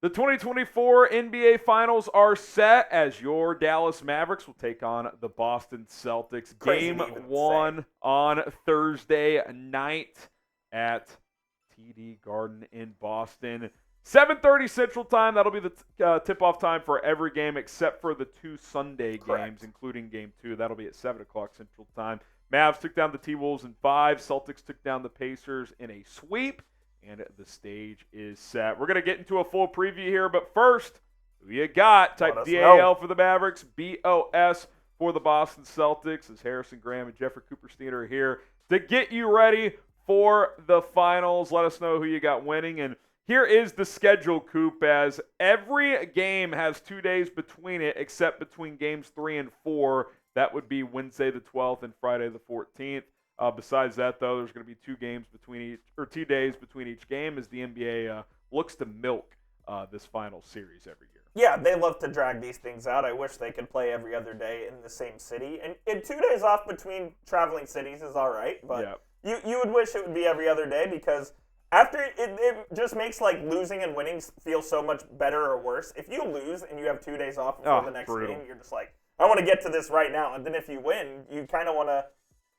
The 2024 NBA Finals are set as your Dallas Mavericks will take on the Boston Celtics. Game 1 on Thursday night at TD Garden in Boston. 7:30 Central Time. That'll be the tip-off time for every game except for the 2 Sunday games, including Game 2. That'll be at 7 o'clock Central Time. Mavs took down the T-Wolves in 5. Celtics took down the Pacers in a sweep. And the stage is set. We're going to get into a full preview here, but first, who you got? Type DAL for the Mavericks, BOS for the Boston Celtics, as Harrison Graham and Jeffrey Cooperstein are here to get you ready for the finals. Let us know who you got winning. And here is the schedule, Coop, as every game has 2 days between it, except between games 3 and 4. That would be Wednesday the 12th and Friday the 14th. Besides that, though, there's going to be 2 days between each game as the NBA looks to milk this final series every year. Yeah, they love to drag these things out. I wish they could play every other day in the same city. And 2 days off between traveling cities is all right, but you would wish it would be every other day because after it just makes like losing and winning feel so much better or worse. If you lose and you have 2 days off before the next game, you're just like, I want to get to this right now. And then if you win, you kind of want to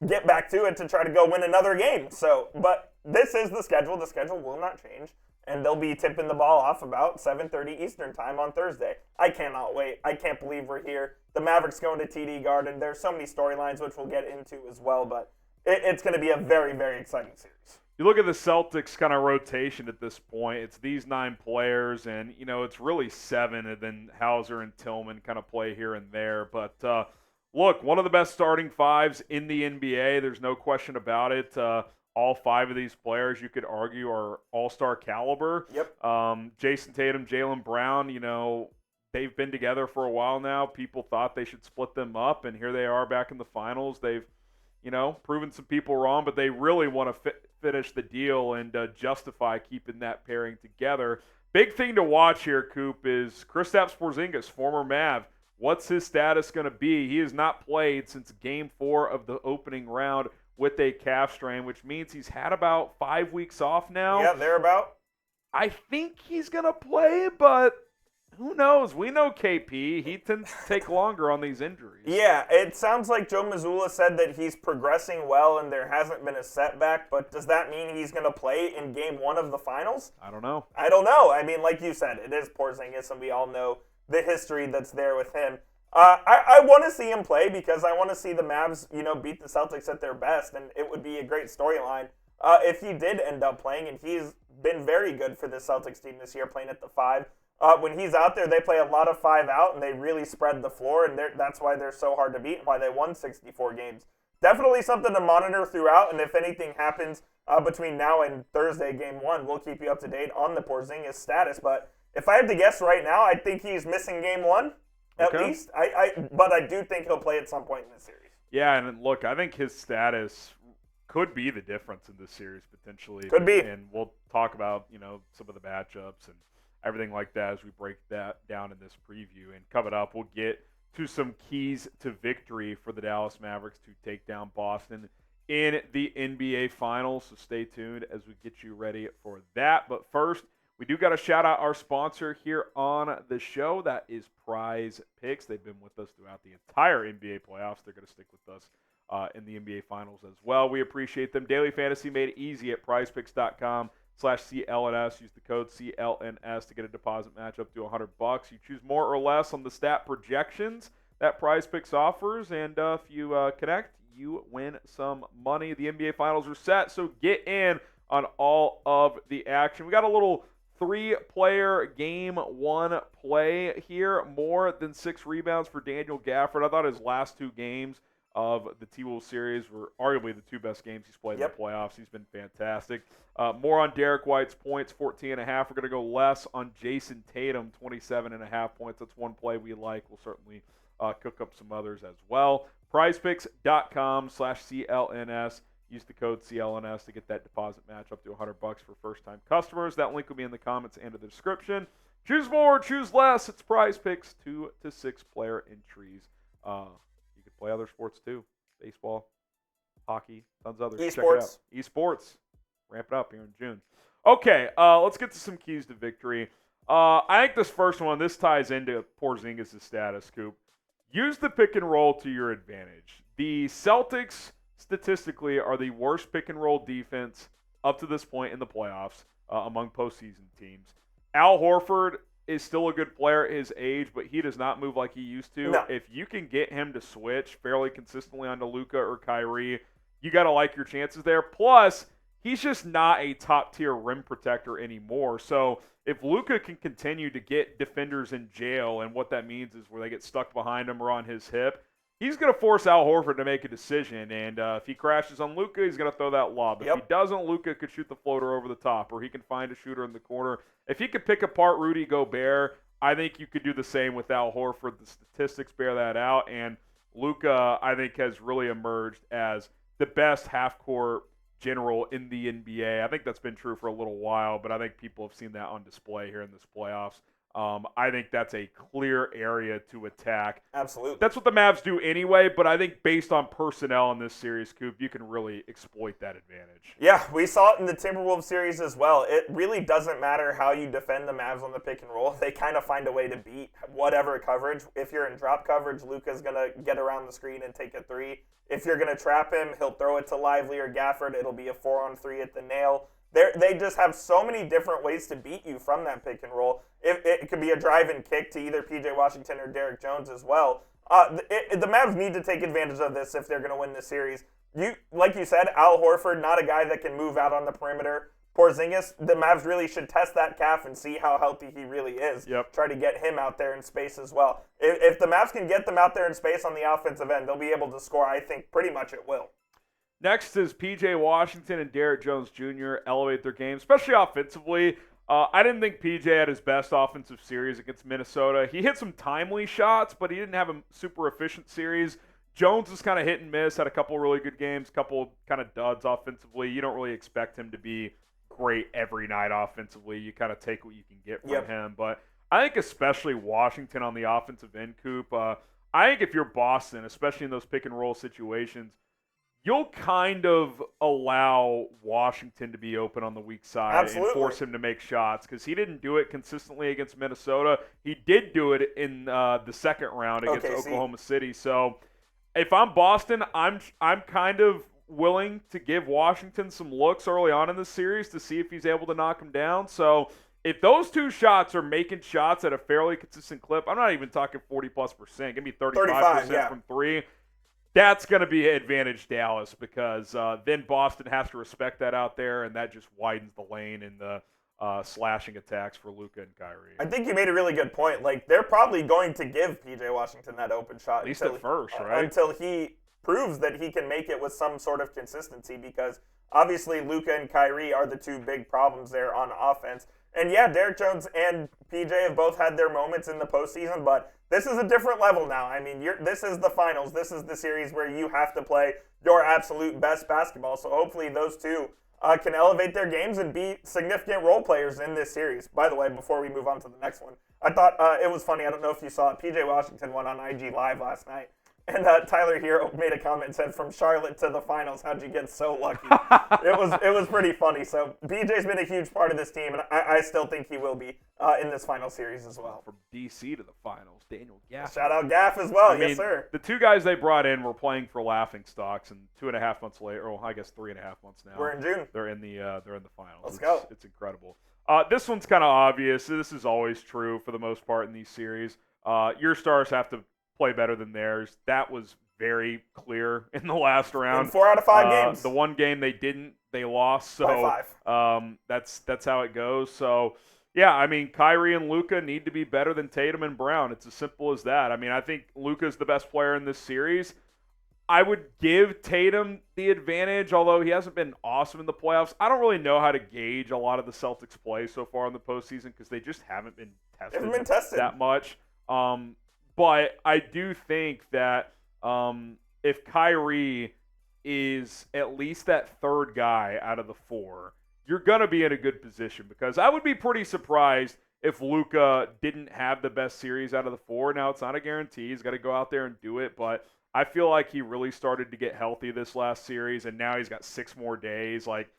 get back to it to try to go win another game. So, but this is the schedule. The schedule will not change, and they'll be tipping the ball off about 7:30 Eastern time on Thursday. I cannot wait. I can't believe we're here. The Mavericks going to TD Garden. There's so many storylines which we'll get into as well, but it's going to be a very, very exciting series. You look at the Celtics kind of rotation at this point. It's these 9 players, and, it's really 7, and then Hauser and Tillman kind of play here and there. But, look, one of the best starting 5s in the NBA. There's no question about it. All 5 of these players, you could argue, are all-star caliber. Yep. Jayson Tatum, Jaylen Brown, they've been together for a while now. People thought they should split them up, and here they are back in the finals. They've, proven some people wrong, but they really want to finish the deal and justify keeping that pairing together. Big thing to watch here, Coop, is Kristaps Porzingis, former Mav. What's his status going to be? He has not played since Game 4 of the opening round with a calf strain, which means he's had about 5 weeks off now. Yeah, thereabout. I think he's going to play, but who knows? We know KP. He tends to take longer on these injuries. Yeah, it sounds like Joe Mazzulla said that he's progressing well and there hasn't been a setback, but does that mean he's going to play in Game 1 of the finals? I don't know. I mean, like you said, it is Porzingis, and we all know the history that's there with him. I want to see him play because I want to see the Mavs, beat the Celtics at their best, and it would be a great storyline if he did end up playing, and he's been very good for the Celtics team this year, playing at the 5. When he's out there, they play a lot of 5 out, and they really spread the floor, and that's why they're so hard to beat and why they won 64 games. Definitely something to monitor throughout, and if anything happens between now and Thursday, Game 1, we'll keep you up to date on the Porzingis status, but if I had to guess right now, I think he's missing Game 1 at least. But I do think he'll play at some point in the series. Yeah, and look, I think his status could be the difference in this series potentially. Could be. And we'll talk about, some of the matchups and everything like that as we break that down in this preview. And coming up, we'll get to some keys to victory for the Dallas Mavericks to take down Boston in the NBA Finals. So stay tuned as we get you ready for that. But first, we do got to shout out our sponsor here on the show. That is PrizePicks. They've been with us throughout the entire NBA playoffs. They're going to stick with us in the NBA Finals as well. We appreciate them. Daily Fantasy made easy at PrizePicks.com/CLNS. Use the code CLNS to get a deposit match up to $100. You choose more or less on the stat projections that PrizePicks offers, and if you connect, you win some money. The NBA Finals are set, so get in on all of the action. We got a little 3-player Game 1 play here. More than 6 rebounds for Daniel Gafford. I thought his last 2 games of the T-Wolves series were arguably the 2 best games he's played in the playoffs. He's been fantastic. More on Derek White's points, 14.5. We're going to go less on Jayson Tatum, 27.5 points. That's one play we like. We'll certainly cook up some others as well. PrizePicks.com/CLNS. Use the code CLNS to get that deposit match up to $100 for first-time customers. That link will be in the comments and in the description. Choose more, choose less. It's PrizePicks, 2 to 6 player entries. You can play other sports too: baseball, hockey, tons of others. Esports. Check it out. Esports. Ramp it up here in June. Okay, let's get to some keys to victory. I think this first one, this ties into Porzingis' status, Coop. Use the pick and roll to your advantage. The Celtics, statistically, are the worst pick and roll defense up to this point in the playoffs among postseason teams. Al Horford is still a good player at his age, but he does not move like he used to. No. If you can get him to switch fairly consistently onto Luka or Kyrie, you got to like your chances there. Plus, he's just not a top-tier rim protector anymore. So if Luka can continue to get defenders in jail, and what that means is where they get stuck behind him or on his hip, he's going to force Al Horford to make a decision. And if he crashes on Luka, he's going to throw that lob. If he doesn't, Luka could shoot the floater over the top, or he can find a shooter in the corner. If he could pick apart Rudy Gobert, I think you could do the same with Al Horford. The statistics bear that out. And Luka, I think, has really emerged as the best half-court general in the NBA. I think that's been true for a little while, but I think people have seen that on display here in this playoffs. I think that's a clear area to attack. Absolutely. That's what the Mavs do anyway, but I think based on personnel in this series, Coop, you can really exploit that advantage. Yeah, we saw it in the Timberwolves series as well. It really doesn't matter how you defend the Mavs on the pick and roll. They kind of find a way to beat whatever coverage. If you're in drop coverage, Luka's going to get around the screen and take a three. If you're going to trap him, he'll throw it to Lively or Gafford. It'll be a 4-on-3 at the nail. They just have so many different ways to beat you from that pick and roll. It could be a drive and kick to either P.J. Washington or Derrick Jones as well. The Mavs need to take advantage of this if they're going to win this series. Like you said, Al Horford, not a guy that can move out on the perimeter. Porzingis, the Mavs really should test that calf and see how healthy he really is. Yep. Try to get him out there in space as well. If the Mavs can get them out there in space on the offensive end, they'll be able to score, I think, pretty much at will. Next is P.J. Washington and Derrick Jones Jr. elevate their game, especially offensively. I didn't think P.J. had his best offensive series against Minnesota. He hit some timely shots, but he didn't have a super efficient series. Jones was kind of hit and miss, had a couple really good games, couple kind of duds offensively. You don't really expect him to be great every night offensively. You kind of take what you can get from him. But I think especially Washington on the offensive end, Coop, I think if you're Boston, especially in those pick-and-roll situations, you'll kind of allow Washington to be open on the weak side and force him to make shots because he didn't do it consistently against Minnesota. He did do it in the second round against Oklahoma City. So if I'm Boston, I'm kind of willing to give Washington some looks early on in the series to see if he's able to knock him down. So if those two shots are making shots at a fairly consistent clip, I'm not even talking 40+%. Give me 35% from three. That's going to be advantage Dallas because then Boston has to respect that out there, and that just widens the lane in the slashing attacks for Luka and Kyrie. I think you made a really good point. Like, they're probably going to give P.J. Washington that open shot. At least at first, right? Until he proves that he can make it with some sort of consistency because obviously Luka and Kyrie are the two big problems there on offense. And yeah, Derrick Jones and PJ have both had their moments in the postseason, but this is a different level now. I mean, this is the finals. This is the series where you have to play your absolute best basketball. So hopefully those two can elevate their games and be significant role players in this series. By the way, before we move on to the next one, I thought it was funny. I don't know if you saw it. PJ Washington went on IG Live last night. And Tyler Hero made a comment and said, "From Charlotte to the finals, how'd you get so lucky?" It was pretty funny. So BJ's been a huge part of this team, and I still think he will be in this final series as well. From DC to the finals, Daniel Gaff. Shout out Gaff as well, yes sir. The two guys they brought in were playing for laughing stocks, and 2.5 months later, or I guess 3.5 months now. We're in June. They're in the finals. Let's go. It's incredible. This one's kind of obvious. This is always true for the most part in these series. Your stars have to play better than theirs. That was very clear in the last round. In 4 out of 5 games. The one game they didn't, they lost. So by 5. That's how it goes. So yeah, I mean, Kyrie and Luka need to be better than Tatum and Brown. It's as simple as that. I mean, I think Luka's the best player in this series. I would give Tatum the advantage, although he hasn't been awesome in the playoffs. I don't really know how to gauge a lot of the Celtics' play so far in the postseason because they just haven't been tested that much. But I do think that if Kyrie is at least that third guy out of the 4, you're going to be in a good position because I would be pretty surprised if Luka didn't have the best series out of the 4. Now, it's not a guarantee. He's got to go out there and do it, but I feel like he really started to get healthy this last series, and now he's got 6 more days. Like,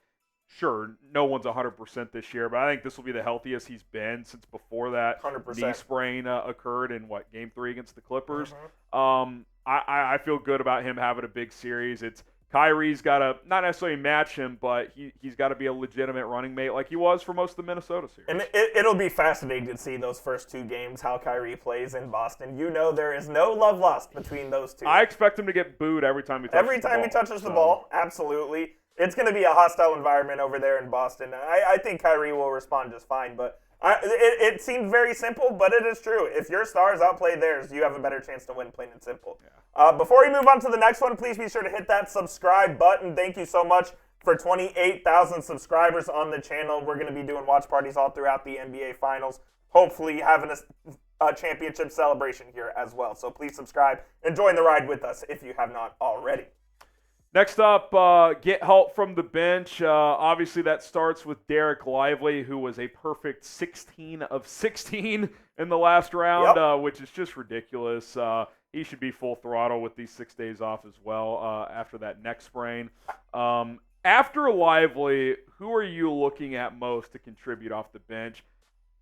sure, no one's 100% this year, but I think this will be the healthiest he's been since before that 100%. knee sprain occurred in, Game 3 against the Clippers. Mm-hmm. I feel good about him having a big series. Kyrie's got to not necessarily match him, but he's got to be a legitimate running mate like he was for most of the Minnesota series. And it'll be fascinating to see those first 2 games, how Kyrie plays in Boston. There is no love lost between those two. I expect him to get booed every time he touches the ball. Absolutely. It's going to be a hostile environment over there in Boston. I think Kyrie will respond just fine, but it seems very simple, but it is true. If your stars outplay theirs, you have a better chance to win, plain and simple. Yeah. Before we move on to the next one, please be sure to hit that subscribe button. Thank you so much for 28,000 subscribers on the channel. We're going to be doing watch parties all throughout the NBA Finals, hopefully having a championship celebration here as well. So please subscribe and join the ride with us if you have not already. Next up, get help from the bench. Obviously, that starts with Derek Lively, who was a perfect 16 of 16 in the last round, which is just ridiculous. He should be full throttle with these 6 days off as well after that neck sprain. After Lively, who are you looking at most to contribute off the bench?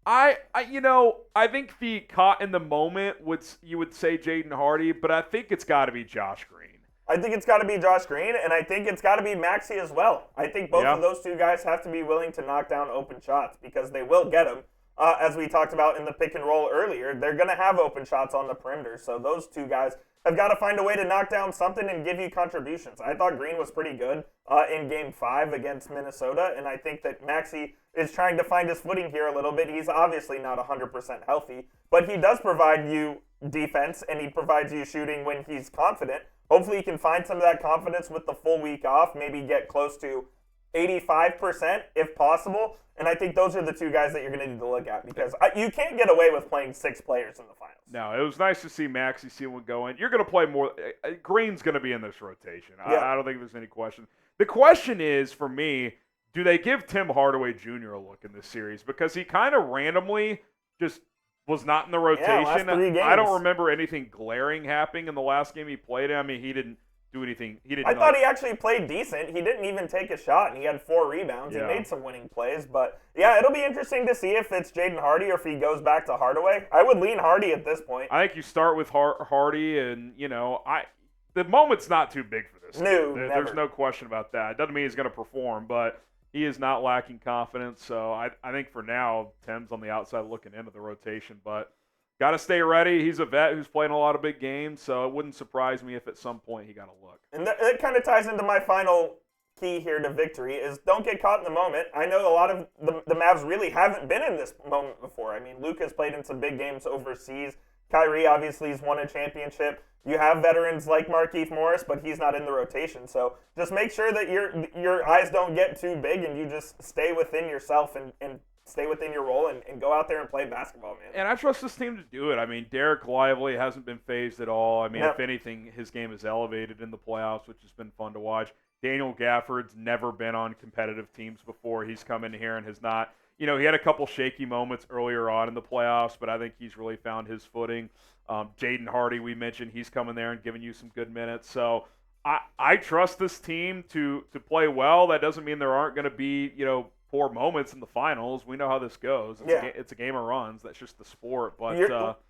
I think the caught in the moment you would say Jaden Hardy, but I think it's got to be Josh Green. I think it's got to be Josh Green, and I think it's got to be Maxey as well. I think both of those two guys have to be willing to knock down open shots because they will get them. As we talked about in the pick and roll earlier, they're going to have open shots on the perimeter. So those two guys have got to find a way to knock down something and give you contributions. I thought Green was pretty good in Game 5 against Minnesota, and I think that Maxey is trying to find his footing here a little bit. He's obviously not 100% healthy, but he does provide you defense, and he provides you shooting when he's confident. Hopefully he can find some of that confidence with the full week off, maybe get close to 85% if possible. And I think those are the two guys that you're going to need to look at because you can't get away with playing 6 players in the finals. No, it was nice to see Maxey see one go in. You're going to play more. Green's going to be in this rotation. I don't think there's any question. The question is, for me, do they give Tim Hardaway Jr. a look in this series? Because he kind of randomly just was not in the rotation. Last 3 games. I don't remember anything glaring happening in the last game he played in. I mean, he didn't do anything. I thought he actually played decent. He didn't even take a shot, and he had 4 rebounds. Yeah. He made some winning plays. But, yeah, it'll be interesting to see if it's Jaden Hardy or if he goes back to Hardaway. I would lean Hardy at this point. I think you start with Hardy, and, the moment's not too big for this. No, There's no question about that. It doesn't mean he's going to perform, but he is not lacking confidence. So I think for now, Tim's on the outside looking into the rotation, but got to stay ready. He's a vet who's playing a lot of big games, so it wouldn't surprise me if at some point he got a look. And that kind of ties into my final key here to victory is don't get caught in the moment. I know a lot of the Mavs really haven't been in this moment before. I mean, Luka's played in some big games overseas. Kyrie obviously has won a championship. You have veterans like Markieff Morris, but he's not in the rotation. So just make sure that your eyes don't get too big and you just stay within yourself and stay within your role and go out there and play basketball, man. And I trust this team to do it. I mean, Derek Lively hasn't been phased at all. I mean, if anything, his game is elevated in the playoffs, which has been fun to watch. Daniel Gafford's never been on competitive teams before. He's come in here and has not. He had a couple shaky moments earlier on in the playoffs, but I think he's really found his footing. Jaden Hardy, we mentioned, he's coming there and giving you some good minutes. So I trust this team to play well. That doesn't mean there aren't going to be, poor moments in the finals. We know how this goes. It's a game of runs. That's just the sport. But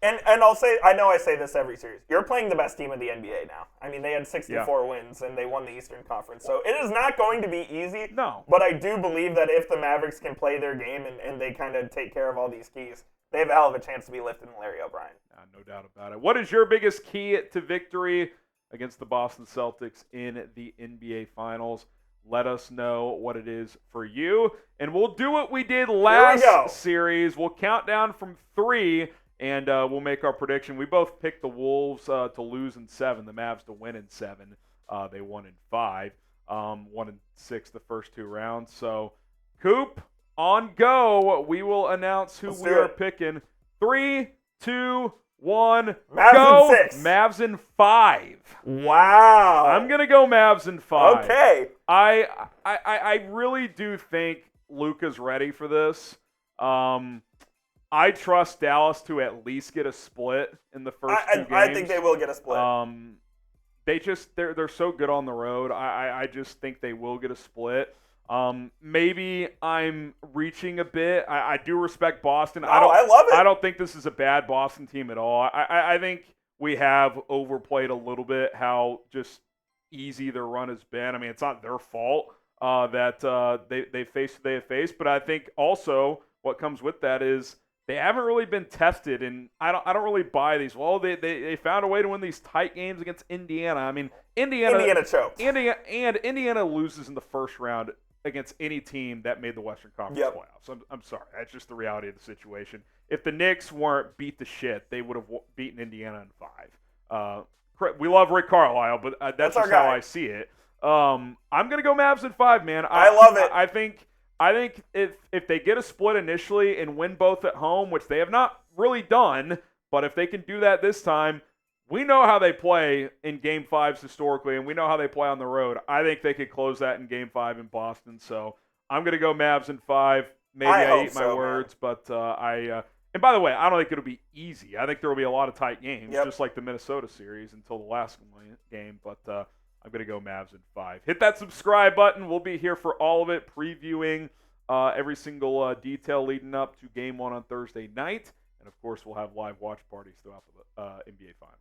and I'll say, I know I say this every series. You're playing the best team in the NBA now. I mean, they had 64 wins and they won the Eastern Conference. So it is not going to be easy. No. But I do believe that if the Mavericks can play their game and they kind of take care of all these keys, they have a hell of a chance to be lifting Larry O'Brien. No doubt about it. What is your biggest key to victory against the Boston Celtics in the NBA Finals? Let us know what it is for you. And we'll do what we did last series. We'll count down from 3, and we'll make our prediction. We both picked the Wolves to lose in 7, the Mavs to win in 7. They won in 5, 1 and 6 the first 2 rounds. So, Coop, on go. We will announce who we are picking. 3, 2, 1, Mavs go. in 6. Mavs in 5. Wow. I'm going to go Mavs in 5. Okay. I really do think Luka's ready for this. I trust Dallas to at least get a split in the first 2 games. I think they will get a split. They're so good on the road. I just think they will get a split. Maybe I'm reaching a bit. I do respect Boston. No, I love it. I don't think this is a bad Boston team at all. I think we have overplayed a little bit how just easy their run has been. I mean, it's not their fault that they faced what they have faced, but I think also what comes with that is they haven't really been tested, and I don't really buy these. Well, they found a way to win these tight games against Indiana. I mean, Indiana choked. Indiana loses in the first round against any team that made the Western Conference playoffs. I'm sorry. That's just the reality of the situation. If the Knicks weren't beat the shit, they would have beaten Indiana in 5. We love Rick Carlisle, but that's just how I see it. I'm going to go Mavs in 5, man. I love it. I think if they get a split initially and win both at home, which they have not really done, but if they can do that this time, we know how they play in Game 5s historically, and we know how they play on the road. I think they could close that in Game 5 in Boston. So I'm going to go Mavs in 5. Maybe I eat my words, but and by the way, I don't think it'll be easy. I think there will be a lot of tight games, just like the Minnesota series until the last game. But I'm going to go Mavs in 5. Hit that subscribe button. We'll be here for all of it, previewing every single detail leading up to Game 1 on Thursday night. And, of course, we'll have live watch parties throughout the NBA Finals.